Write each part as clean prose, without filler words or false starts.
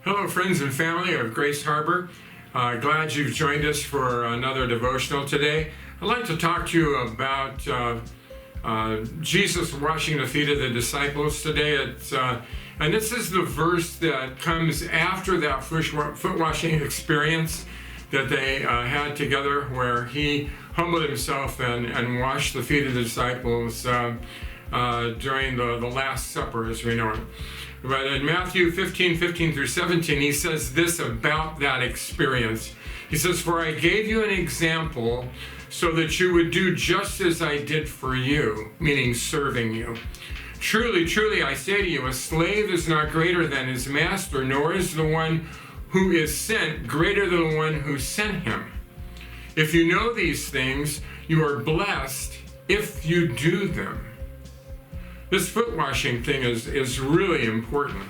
Hello, friends and family of Grace Harbor. Glad you've joined us for another devotional today. I'd like to talk to you about Jesus washing the feet of the disciples today. And this is the verse that comes after that foot washing experience that they had together, where he humbled himself and washed the feet of the disciples during the Last Supper, as we know it. But in Matthew 15 through 17, he says this about that experience. He says, "For I gave you an example so that you would do just as I did for you," meaning serving you. "Truly, truly, I say to you, a slave is not greater than his master, nor is the one who is sent greater than the one who sent him. If you know these things, you are blessed if you do them." This foot washing thing is really important.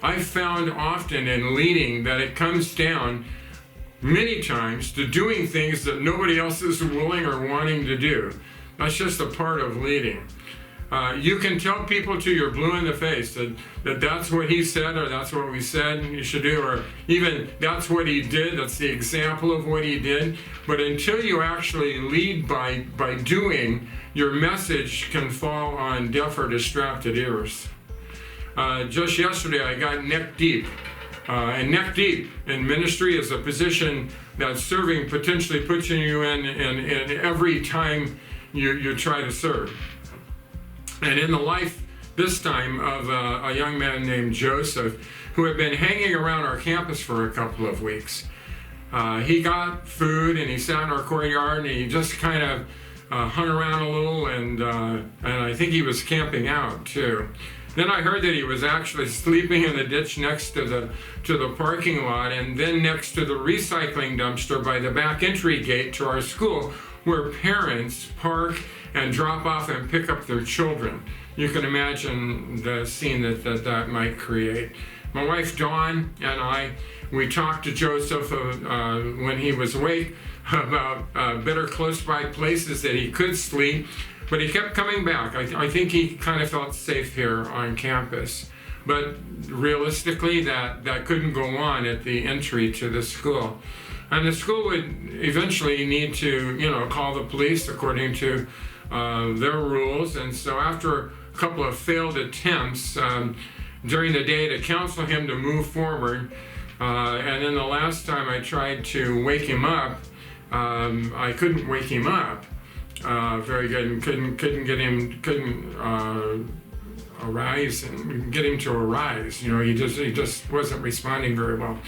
I've found often in leading that it comes down many times to doing things that nobody else is willing or wanting to do. That's just a part of leading. You can tell people till you're blue in the face that that's what he said, or that's what we said you should do, or even that's what he did, that's the example of what he did. But until you actually lead by doing, your message can fall on deaf or distracted ears. Just yesterday I got neck deep. And neck deep in ministry is a position that serving potentially puts you in every time you try to serve. And in the life this time of a young man named Joseph, who had been hanging around our campus for a couple of weeks. He got food and he sat in our courtyard and he just kind of hung around a little, and I think he was camping out too. Then I heard that he was actually sleeping in the ditch next to the parking lot, and then next to the recycling dumpster by the back entry gate to our school, where parents park and drop off and pick up their children. You can imagine the scene that might create. My wife Dawn and we talked to Joseph when he was awake about better close by places that he could sleep, but he kept coming back. I think he kind of felt safe here on campus. But realistically, that couldn't go on at the entry to the school. And the school would eventually need to, call the police according to their rules. And so after a couple of failed attempts during the day to counsel him to move forward, and then the last time I tried to wake him up, I couldn't wake him up very good, and couldn't arise and get him to arise. He just wasn't responding very well.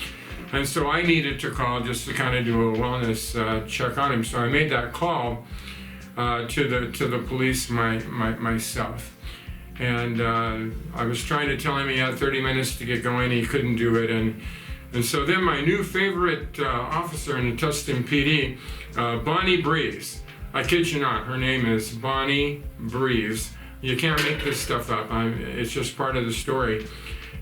And so I needed to call just to kind of do a wellness check on him. So I made that call to the police myself. And I was trying to tell him he had 30 minutes to get going. He couldn't do it. And so then my new favorite officer in the Tustin PD, Bonnie Breeze. I kid you not, her name is Bonnie Breeze. You can't make this stuff up. It's just part of the story.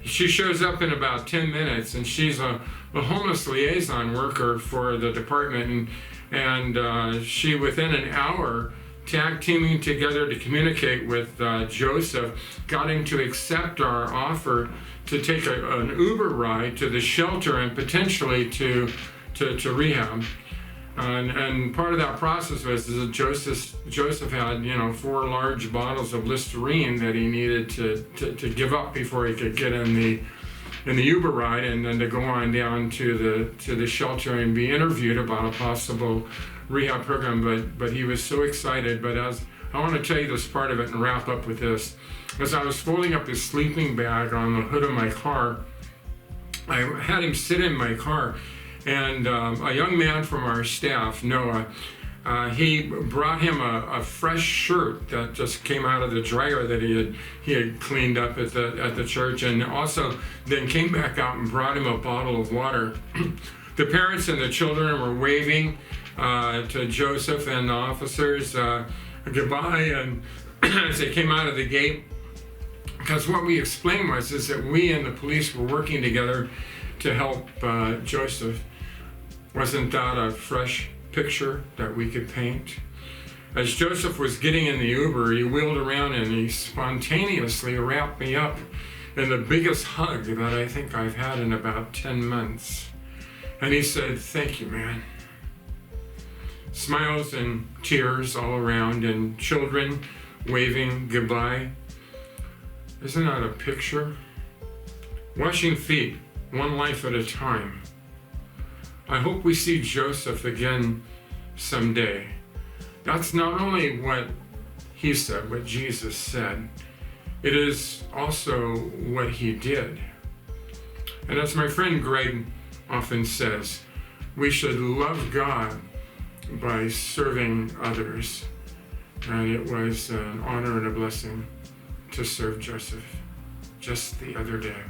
She shows up in about 10 minutes, and she's a homeless liaison worker for the department, and she, within an hour, tag teaming together to communicate with Joseph, got him to accept our offer to take an Uber ride to the shelter and potentially to rehab. And part of that process was that Joseph had 4 large bottles of Listerine that he needed to give up before he could get in the Uber ride, and then to go on down to the shelter and be interviewed about a possible rehab program. But he was so excited. But as I want to tell you this part of it and wrap up with this, as I was folding up his sleeping bag on the hood of my car, I had him sit in my car. And a young man from our staff, Noah, he brought him a fresh shirt that just came out of the dryer that he had cleaned up at the church, and also then came back out and brought him a bottle of water. The parents and the children were waving to Joseph and the officers goodbye, and as they came out of the gate, because what we explained is that we and the police were working together to help Joseph. Wasn't that a fresh picture that we could paint? As Joseph was getting in the Uber, he wheeled around and he spontaneously wrapped me up and the biggest hug that I think I've had in about 10 months. And he said, "Thank you, man." Smiles and tears all around, and children waving goodbye. Isn't that a picture? Washing feet, one life at a time. I hope we see Joseph again someday. That's not only what he said, what Jesus said, it is also what he did. And as my friend Greg often says, we should love God by serving others. And it was an honor and a blessing to serve Joseph just the other day.